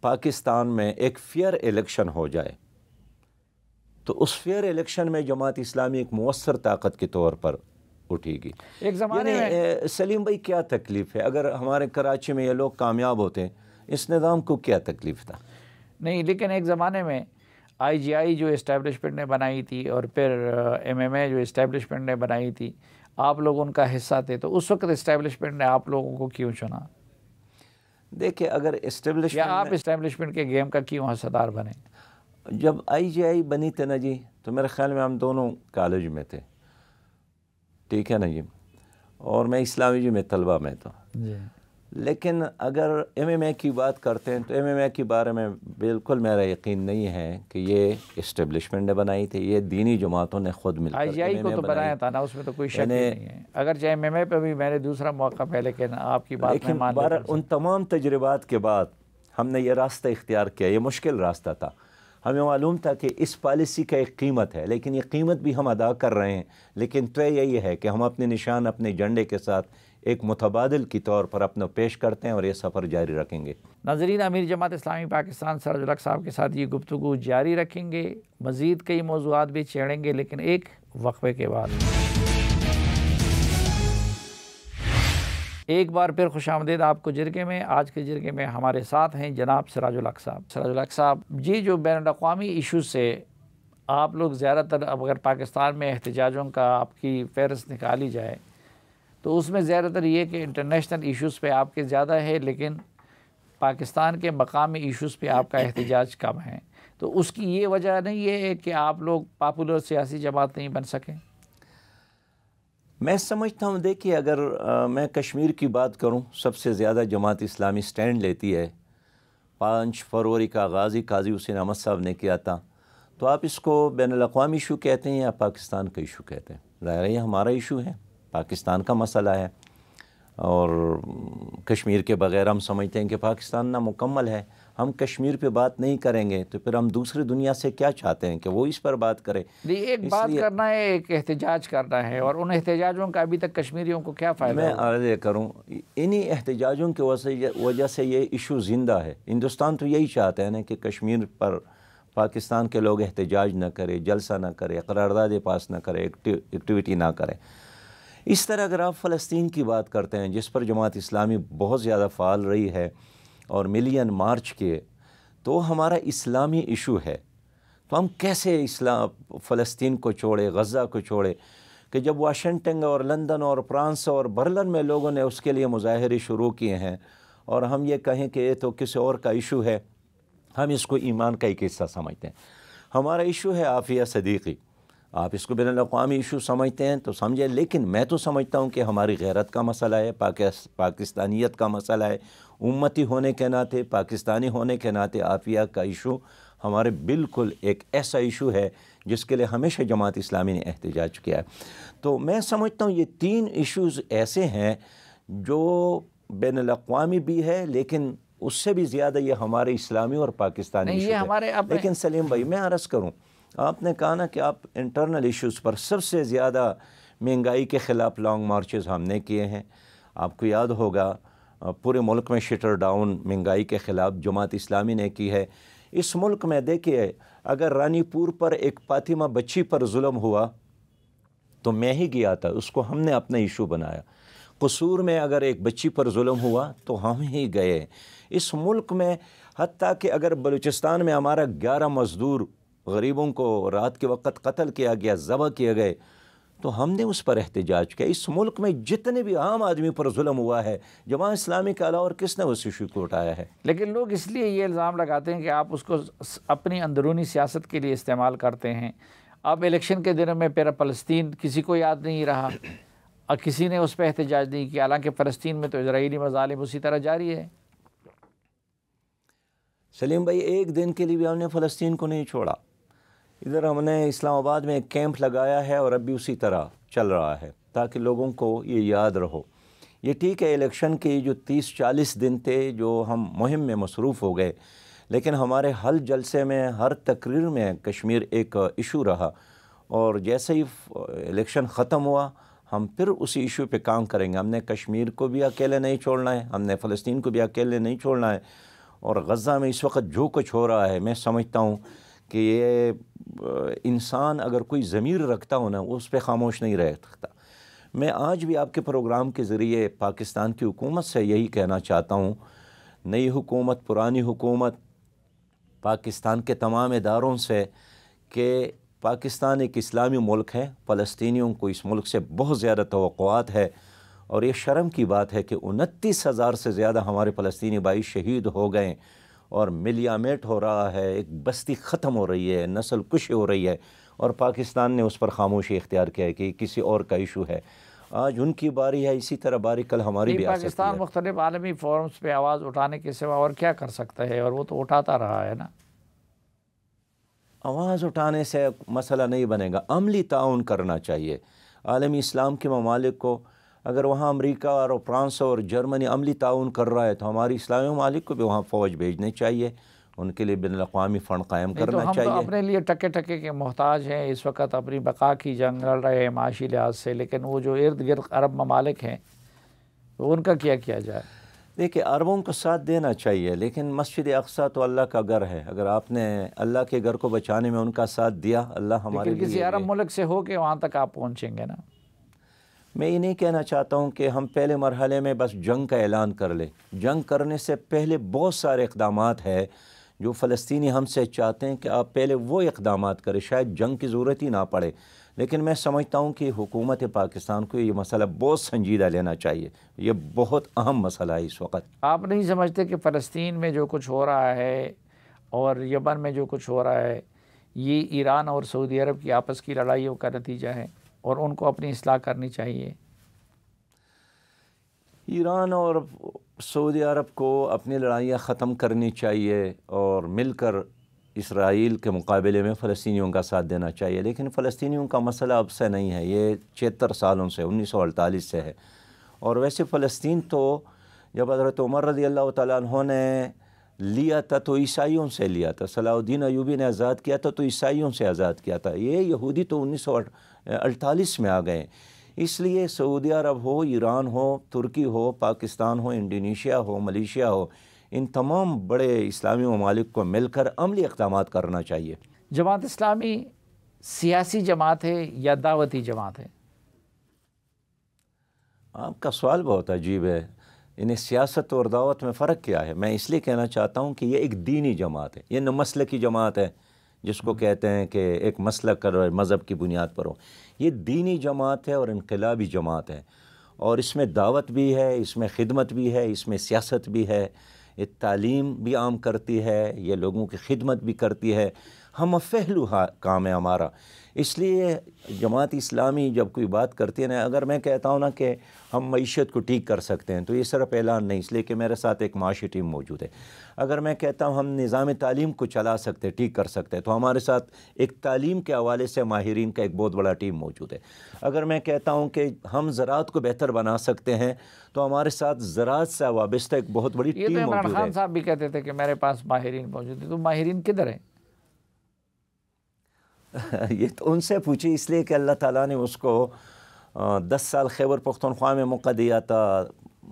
پاکستان میں ایک فیئر الیکشن ہو جائے تو اس فیئر الیکشن میں جماعت اسلامی ایک مؤثر طاقت کے طور پر اٹھے گی. ایک زمانے میں سلیم بھائی کیا تکلیف ہے اگر ہمارے کراچی میں یہ لوگ کامیاب ہوتے، اس نظام کو کیا تکلیف تھا؟ نہیں، لیکن ایک زمانے میں آئی جی آئی جو اسٹیبلشمنٹ نے بنائی تھی اور پھر ایم ایم اے جو اسٹیبلشمنٹ نے بنائی تھی، آپ لوگ ان کا حصہ تھے، تو اس وقت اسٹیبلشمنٹ نے آپ لوگوں کو کیوں چنا؟ دیکھیں اگر اسٹیبلشمنٹ یا آپ اسٹیبلشمنٹ کے گیم کا کیوں حصہ دار بنے؟ جب آئی جی آئی بنی تھی نا جی، تو میرے خیال میں ہم دونوں کالج میں تھے، ٹھیک ہے نا جی، اور میں اسلامی جی میں طلبہ میں تھا جی. لیکن اگر ایم ایم اے کی بات کرتے ہیں تو ایم ایم اے کے بارے میں بالکل میرا یقین نہیں ہے کہ یہ اسٹیبلشمنٹ نے بنائی تھی. یہ دینی جماعتوں نے خود مل کر آئی جی آئی کو تو بنایا تھا نا، اس میں تو کوئی شک نہیں ہے. اگر چاہے ایم ایم اے پہ بھی میں نے دوسرا موقع پہ، لیکن آپ کی بات میں مان ان تمام تجربات کے بعد ہم نے یہ راستہ اختیار کیا. یہ مشکل راستہ تھا. ہمیں معلوم تھا کہ اس پالیسی کا ایک قیمت ہے، لیکن یہ قیمت بھی ہم ادا کر رہے ہیں، لیکن طے یہی ہے کہ ہم اپنے نشان اپنے جھنڈے کے ساتھ ایک متبادل کی طور پر اپنا پیش کرتے ہیں اور یہ سفر جاری رکھیں گے۔ ناظرین، امیر جماعت اسلامی پاکستان سراج الحق صاحب کے ساتھ یہ گفتگو جاری رکھیں گے، مزید کئی موضوعات بھی چھیڑیں گے، لیکن ایک وقفے کے بعد۔ ایک بار پھر خوش آمدید آپ کو جرگے میں۔ آج کے جرگے میں ہمارے ساتھ ہیں جناب سراج الحق صاحب۔ سراج الحق صاحب جی، جو بین الاقوامی ایشوز سے آپ لوگ زیادہ تر، اب اگر پاکستان میں احتجاجوں کا آپ کی فہرست نکالی جائے تو اس میں زیادہ تر یہ کہ انٹرنیشنل ایشوز پہ آپ کے زیادہ ہے، لیکن پاکستان کے مقامی ایشوز پہ آپ کا احتجاج کم ہے، تو اس کی یہ وجہ نہیں ہے کہ آپ لوگ پاپولر سیاسی جماعت نہیں بن سکیں؟ میں سمجھتا ہوں، دیکھیے، اگر میں کشمیر کی بات کروں، سب سے زیادہ جماعت اسلامی سٹینڈ لیتی ہے۔ 5 فروری کا غازی قاضی حسین احمد صاحب نے کیا تھا، تو آپ اس کو بین الاقوامی ایشو کہتے ہیں یا پاکستان کا ایشو کہتے ہیں؟ ظاہر ہے یہ ہمارا ایشو ہے، پاکستان کا مسئلہ ہے، اور کشمیر کے بغیر ہم سمجھتے ہیں کہ پاکستان نامکمل ہے۔ ہم کشمیر پہ بات نہیں کریں گے تو پھر ہم دوسری دنیا سے کیا چاہتے ہیں کہ وہ اس پر بات کرے؟ ایک بات کرنا ہے، ایک احتجاج کرنا ہے، اور ان احتجاجوں کا ابھی تک کشمیریوں کو کیا فائدہ؟ میں عرض کروں، انہی احتجاجوں کی وجہ سے یہ ایشو زندہ ہے۔ ہندوستان تو یہی چاہتا ہے نا کہ کشمیر پر پاکستان کے لوگ احتجاج نہ کرے، جلسہ نہ کرے، قرارداد پاس نہ کرے، ایکٹیویٹی نہ کرے۔ اس طرح اگر آپ فلسطین کی بات کرتے ہیں، جس پر جماعت اسلامی بہت زیادہ فعال رہی ہے اور ملین مارچ کیے، تو ہمارا اسلامی ایشو ہے، تو ہم کیسے فلسطین کو چھوڑے، غزہ کو چھوڑے؟ کہ جب واشنگٹن اور لندن اور فرانس اور برلن میں لوگوں نے اس کے لیے مظاہرے شروع کیے ہیں، اور ہم یہ کہیں کہ یہ تو کسی اور کا ایشو ہے، ہم اس کو ایمان کا ایک حصہ سمجھتے ہیں۔ ہمارا ایشو ہے عافیہ صدیقی، آپ اس کو بین الاقوامی ایشو سمجھتے ہیں تو سمجھیں، لیکن میں تو سمجھتا ہوں کہ ہماری غیرت کا مسئلہ ہے، پاکستانیت کا مسئلہ ہے، امتی ہونے کے ناطے، پاکستانی ہونے کے ناطے عافیہ کا ایشو ہمارے بالکل ایک ایسا ایشو ہے جس کے لیے ہمیشہ جماعت اسلامی نے احتجاج کیا ہے۔ تو میں سمجھتا ہوں یہ 3 ایشوز ایسے ہیں جو بین الاقوامی بھی ہے، لیکن اس سے بھی زیادہ یہ ہمارے اسلامی اور پاکستانی ایشو ہے۔ لیکن سلیم بھائی، میں عرض کروں، آپ نے کہا نا کہ آپ انٹرنل ایشوز پر سب سے زیادہ مہنگائی کے خلاف لانگ مارچز ہم نے کیے ہیں۔ آپ کو یاد ہوگا پورے ملک میں شٹر ڈاؤن مہنگائی کے خلاف جماعت اسلامی نے کی ہے۔ اس ملک میں دیکھیے، اگر رانی پور پر ایک فاطمہ بچی پر ظلم ہوا تو میں ہی گیا تھا، اس کو ہم نے اپنا ایشو بنایا۔ قصور میں اگر ایک بچی پر ظلم ہوا تو ہم ہی گئے۔ اس ملک میں حتیٰ کہ اگر بلوچستان میں ہمارا 11 مزدور غریبوں کو رات کے وقت قتل کیا گیا، ذبح کیے گئے، تو ہم نے اس پر احتجاج کیا۔ اس ملک میں جتنے بھی عام آدمی پر ظلم ہوا ہے، جماعت اسلامی کے علاوہ اور کس نے اس ایشو کو اٹھایا ہے؟ لیکن لوگ اس لیے یہ الزام لگاتے ہیں کہ آپ اس کو اپنی اندرونی سیاست کے لیے استعمال کرتے ہیں۔ اب الیکشن کے دنوں میں پھر فلسطین کسی کو یاد نہیں رہا اور کسی نے اس پہ احتجاج نہیں کیا، حالانکہ فلسطین میں تو اسرائیلی مظالم اسی طرح جاری ہے۔ سلیم بھائی، ایک دن کے لیے بھی ہم نے فلسطین کو نہیں چھوڑا۔ ادھر ہم نے اسلام آباد میں ایک کیمپ لگایا ہے اور اب بھی اسی طرح چل رہا ہے تاکہ لوگوں کو یہ یاد رہو۔ یہ ٹھیک ہے، الیکشن کے جو 30-40 دن تھے جو ہم مہم میں مصروف ہو گئے، لیکن ہمارے ہر جلسے میں، ہر تقریر میں کشمیر ایک ایشو رہا، اور جیسے ہی الیکشن ختم ہوا ہم پھر اسی ایشو پہ کام کریں گے۔ ہم نے کشمیر کو بھی اکیلے نہیں چھوڑنا ہے، ہم نے فلسطین کو بھی اکیلے نہیں چھوڑنا ہے، اور غزہ میں اس وقت جو کچھ ہو رہا ہے، میں سمجھتا ہوں کہ یہ انسان اگر کوئی ضمیر رکھتا ہو نا، وہ اس پہ خاموش نہیں رہ سکتا۔ میں آج بھی آپ کے پروگرام کے ذریعے پاکستان کی حکومت سے یہی کہنا چاہتا ہوں، نئی حکومت، پرانی حکومت، پاکستان کے تمام اداروں سے، کہ پاکستان ایک اسلامی ملک ہے، فلسطینیوں کو اس ملک سے بہت زیادہ توقعات ہے، اور یہ شرم کی بات ہے کہ 29,000 سے زیادہ ہمارے فلسطینی بھائی شہید ہو گئے، اور ملیامیٹ ہو رہا ہے، ایک بستی ختم ہو رہی ہے، نسل کشی ہو رہی ہے، اور پاکستان نے اس پر خاموشی اختیار کیا ہے کہ کسی اور کا ایشو ہے۔ آج ان کی باری ہے، اسی طرح باری کل ہماری بھی آ سکتی ہے۔ پاکستان مختلف عالمی فورمز پہ آواز اٹھانے کے سوا اور کیا کر سکتا ہے، اور وہ تو اٹھاتا رہا ہے نا۔ آواز اٹھانے سے مسئلہ نہیں بنے گا، عملی تعاون کرنا چاہیے۔ عالمی اسلام کے ممالک کو، اگر وہاں امریکہ اور فرانس اور جرمنی عملی تعاون کر رہا ہے تو ہماری اسلامی ممالک کو بھی وہاں فوج بھیجنے چاہیے، ان کے لیے بین الاقوامی فنڈ قائم کرنا ہم تو چاہیے۔ اپنے لیے ٹکے ٹکے کے محتاج ہیں، اس وقت اپنی بقا کی جنگ لڑ رہے ہیں معاشی لحاظ سے، لیکن وہ جو ارد گرد عرب ممالک ہیں تو ان کا کیا کیا جائے؟ دیکھیے عربوں کو ساتھ دینا چاہیے، لیکن مسجد اقصیٰ تو اللہ کا گھر ہے، اگر آپ نے اللہ کے گھر کو بچانے میں ان کا ساتھ دیا، اللہ ہمارے لیکن کسی لیے عرب ملک سے ہو کے وہاں تک آپ پہنچیں گے نا۔ میں یہ نہیں کہنا چاہتا ہوں کہ ہم پہلے مرحلے میں بس جنگ کا اعلان کر لیں۔ جنگ کرنے سے پہلے بہت سارے اقدامات ہیں جو فلسطینی ہم سے چاہتے ہیں کہ آپ پہلے وہ اقدامات کریں، شاید جنگ کی ضرورت ہی نہ پڑے، لیکن میں سمجھتا ہوں کہ حکومت پاکستان کو یہ مسئلہ بہت سنجیدہ لینا چاہیے، یہ بہت اہم مسئلہ ہے اس وقت۔ آپ نہیں سمجھتے کہ فلسطین میں جو کچھ ہو رہا ہے اور یمن میں جو کچھ ہو رہا ہے یہ ایران اور سعودی عرب کی آپس کی لڑائیوں کا نتیجہ ہے اور ان کو اپنی اصلاح کرنی چاہیے؟ ایران اور سعودی عرب کو اپنی لڑائیاں ختم کرنی چاہیے اور مل کر اسرائیل کے مقابلے میں فلسطینیوں کا ساتھ دینا چاہیے، لیکن فلسطینیوں کا مسئلہ اب سے نہیں ہے، یہ 76 سالوں سے 1948 سے ہے۔ اور ویسے فلسطین تو جب حضرت عمر رضی اللہ تعالیٰ عنہ نے لیا تھا تو عیسائیوں سے لیا تھا، صلاح الدین ایوبی نے آزاد کیا تھا تو عیسائیوں سے آزاد کیا تھا، یہ یہودی تو 1948 میں آ گئے۔ اس لیے سعودی عرب ہو، ایران ہو، ترکی ہو، پاکستان ہو، انڈونیشیا ہو، ملیشیا ہو، ان تمام بڑے اسلامی ممالک کو مل کر عملی اقدامات کرنا چاہیے۔ جماعت اسلامی سیاسی جماعت ہے یا دعوتی جماعت ہے؟ آپ کا سوال بہت عجیب ہے، انہیں سیاست اور دعوت میں فرق کیا ہے؟ میں اس لیے کہنا چاہتا ہوں کہ یہ ایک دینی جماعت ہے، یہ نہ مسلکی جماعت ہے جس کو کہتے ہیں کہ ایک مسلک اور مذہب کی بنیاد پر ہو، یہ دینی جماعت ہے اور انقلابی جماعت ہے، اور اس میں دعوت بھی ہے، اس میں خدمت بھی ہے، اس میں سیاست بھی ہے، یہ تعلیم بھی عام کرتی ہے، یہ لوگوں کی خدمت بھی کرتی ہے، ہم فہلو کام ہے ہمارا۔ اس لیے جماعت اسلامی جب کوئی بات کرتی ہے نا، اگر میں کہتا ہوں نا کہ ہم معیشت کو ٹھیک کر سکتے ہیں تو یہ صرف اعلان نہیں، اس لیے کہ میرے ساتھ ایک معاشی ٹیم موجود ہے۔ اگر میں کہتا ہوں ہم نظام تعلیم کو چلا سکتے ٹھیک کر سکتے ہیں تو ہمارے ساتھ ایک تعلیم کے حوالے سے ماہرین کا ایک بہت بڑا ٹیم موجود ہے۔ اگر میں کہتا ہوں کہ ہم زراعت کو بہتر بنا سکتے ہیں تو ہمارے ساتھ زراعت سے وابستہ ایک بہت بڑی ٹیم موجود ہے۔ یہ تو عمران خان صاحب بھی کہتے تھے کہ میرے پاس ماہرین موجود ہیں، تو ماہرین کدھر ہیں؟ یہ تو ان سے پوچھی، اس لیے کہ اللہ تعالیٰ نے اس کو 10 سال خیبر پختونخوا میں موقع دیا تھا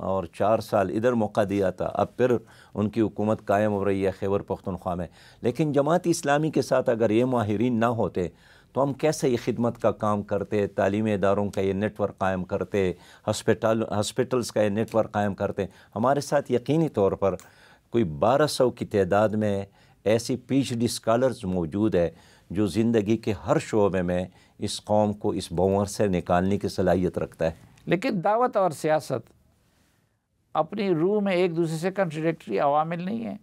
اور 4 سال ادھر موقع دیا تھا، اب پھر ان کی حکومت قائم ہو رہی ہے خیبر پختونخوا میں۔ لیکن جماعت اسلامی کے ساتھ اگر یہ ماہرین نہ ہوتے تو ہم کیسے یہ خدمت کا کام کرتے، تعلیمی اداروں کا یہ نیٹ ورک قائم کرتے، ہاسپٹلز کا یہ نیٹ ورک قائم کرتے؟ ہمارے ساتھ یقینی طور پر کوئی 1200 کی تعداد میں ایسی PhD اسکالرز موجود ہے جو زندگی کے ہر شعبے میں اس قوم کو اس بھنور سے نکالنے کی صلاحیت رکھتا ہے۔ لیکن دعوت اور سیاست اپنی روح میں ایک دوسرے سے کنٹراڈکٹری عوامل نہیں ہیں؟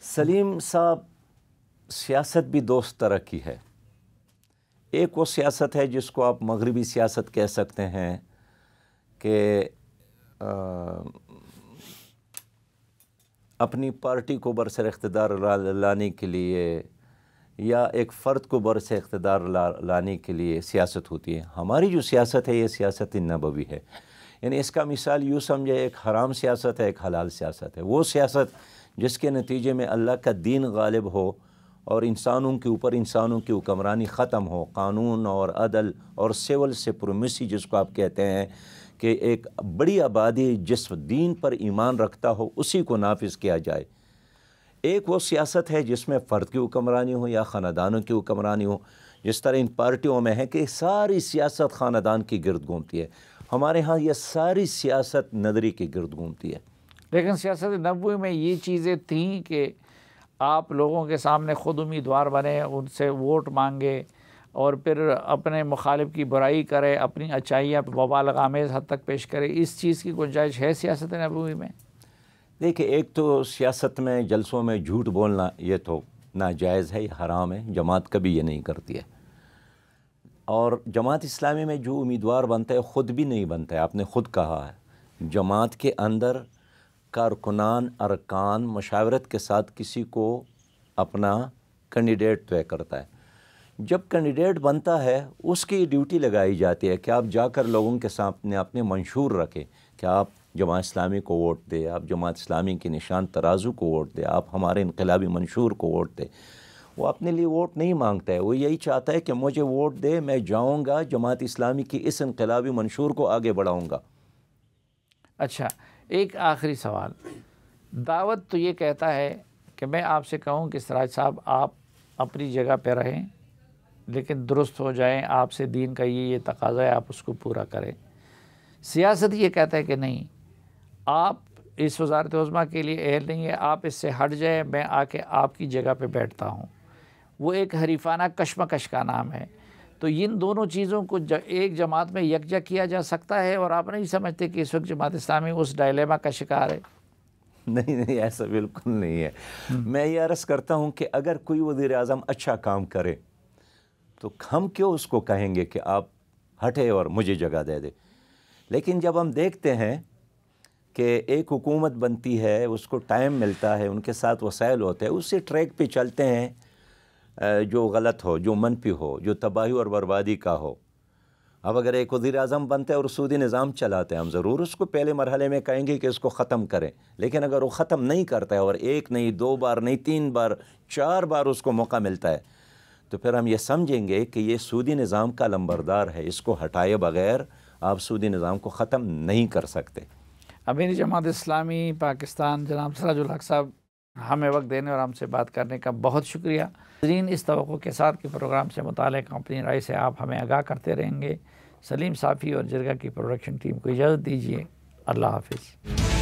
سلیم صاحب، سیاست بھی دوست طرح کی ہے۔ ایک وہ سیاست ہے جس کو آپ مغربی سیاست کہہ سکتے ہیں کہ اپنی پارٹی کو برسر اقتدار لانے کے لیے یا ایک فرد کو برسر اقتدار لانے کے لیے سیاست ہوتی ہے۔ ہماری جو سیاست ہے یہ سیاست نبوی ہے، یعنی اس کا مثال یوں سمجھے، ایک حرام سیاست ہے، ایک حلال سیاست ہے۔ وہ سیاست جس کے نتیجے میں اللہ کا دین غالب ہو اور انسانوں کے اوپر انسانوں کی حکمرانی ختم ہو، قانون اور عدل اور سول سپریمیسی جس کو آپ کہتے ہیں کہ ایک بڑی آبادی جس دین پر ایمان رکھتا ہو اسی کو نافذ کیا جائے۔ ایک وہ سیاست ہے جس میں فرد کی حکمرانی ہو یا خاندانوں کی حکمرانی ہو، جس طرح ان پارٹیوں میں ہے کہ ساری سیاست خاندان کی گرد گھومتی ہے۔ ہمارے ہاں یہ ساری سیاست نظری کی گرد گھومتی ہے۔ لیکن سیاست نبوی میں یہ چیزیں تھیں کہ آپ لوگوں کے سامنے خود امیدوار بنے، ان سے ووٹ مانگے اور پھر اپنے مخالف کی برائی کرے، اپنی اچائیاں مبالغہ آمیز حد تک پیش کرے۔ اس چیز کی گنجائش ہے سیاست نبوی میں؟ دیکھیں، ایک تو سیاست میں جلسوں میں جھوٹ بولنا یہ تو ناجائز ہے، یہ حرام ہے، جماعت کبھی یہ نہیں کرتی ہے۔ اور جماعت اسلامی میں جو امیدوار بنتا ہے خود بھی نہیں بنتا ہے، آپ نے خود کہا ہے۔ جماعت کے اندر کارکنان ارکان مشاورت کے ساتھ کسی کو اپنا کینڈیڈیٹ طے کرتا ہے۔ جب کینڈیڈیٹ بنتا ہے اس کی ڈیوٹی لگائی جاتی ہے کہ آپ جا کر لوگوں کے سامنے اپنے منشور رکھیں کہ آپ جماعت اسلامی کو ووٹ دے، آپ جماعت اسلامی کے نشان ترازو کو ووٹ دے، آپ ہمارے انقلابی منشور کو ووٹ دے، وہ اپنے لیے ووٹ نہیں مانگتا ہے، وہ یہی چاہتا ہے کہ مجھے ووٹ دے، میں جاؤں گا جماعت اسلامی کی اس انقلابی منشور کو آگے بڑھاؤں گا۔ اچھا، ایک آخری سوال، دعوت تو یہ کہتا ہے کہ میں آپ سے کہوں کہ سراج صاحب آپ اپنی جگہ پہ رہیں لیکن درست ہو جائیں، آپ سے دین کا یہ تقاضا ہے، آپ اس کو پورا کریں۔ سیاست یہ کہتا ہے کہ نہیں، آپ اس وزارت عظمیٰ کے لیے اہل نہیں ہے، آپ اس سے ہٹ جائیں، میں آ کے آپ کی جگہ پہ بیٹھتا ہوں۔ وہ ایک حریفانہ کشمکش کا نام ہے۔ تو ان دونوں چیزوں کو ایک جماعت میں یکجا کیا جا سکتا ہے، اور آپ نہیں سمجھتے کہ اس وقت جماعت اسلامی اس ڈائلیما کا شکار ہے؟ نہیں، ایسا بالکل نہیں ہے۔ میں یہ عرض کرتا ہوں کہ اگر کوئی وزیر اعظم اچھا کام کرے تو ہم کیوں اس کو کہیں گے کہ آپ ہٹے اور مجھے جگہ دے دے؟ لیکن جب ہم دیکھتے ہیں کہ ایک حکومت بنتی ہے، اس کو ٹائم ملتا ہے، ان کے ساتھ وسائل ہوتے ہیں، اسی ٹریک پہ چلتے ہیں جو غلط ہو، جو منفی ہو، جو تباہی اور بربادی کا ہو۔ اب اگر ایک وزیر اعظم بنتے ہیں اور سودی نظام چلاتے ہیں، ہم ضرور اس کو پہلے مرحلے میں کہیں گے کہ اس کو ختم کریں، لیکن اگر وہ ختم نہیں کرتا ہے اور ایک نہیں، 2 بار نہیں، 3 بار، 4 بار اس کو موقع ملتا ہے، تو پھر ہم یہ سمجھیں گے کہ یہ سودی نظام کا لمبردار ہے، اس کو ہٹائے بغیر آپ سودی نظام کو ختم نہیں کر سکتے۔ امیر جماعت اسلامی پاکستان جناب سراج الحق صاحب، ہمیں وقت دینے اور ہم سے بات کرنے کا بہت شکریہ۔ ناظرین، اس توقع کے ساتھ کہ پروگرام سے متعلق اپنی رائے سے آپ ہمیں آگاہ کرتے رہیں گے، سلیم صافی اور جرگہ کی پروڈکشن ٹیم کو اجازت دیجیے۔ اللہ حافظ۔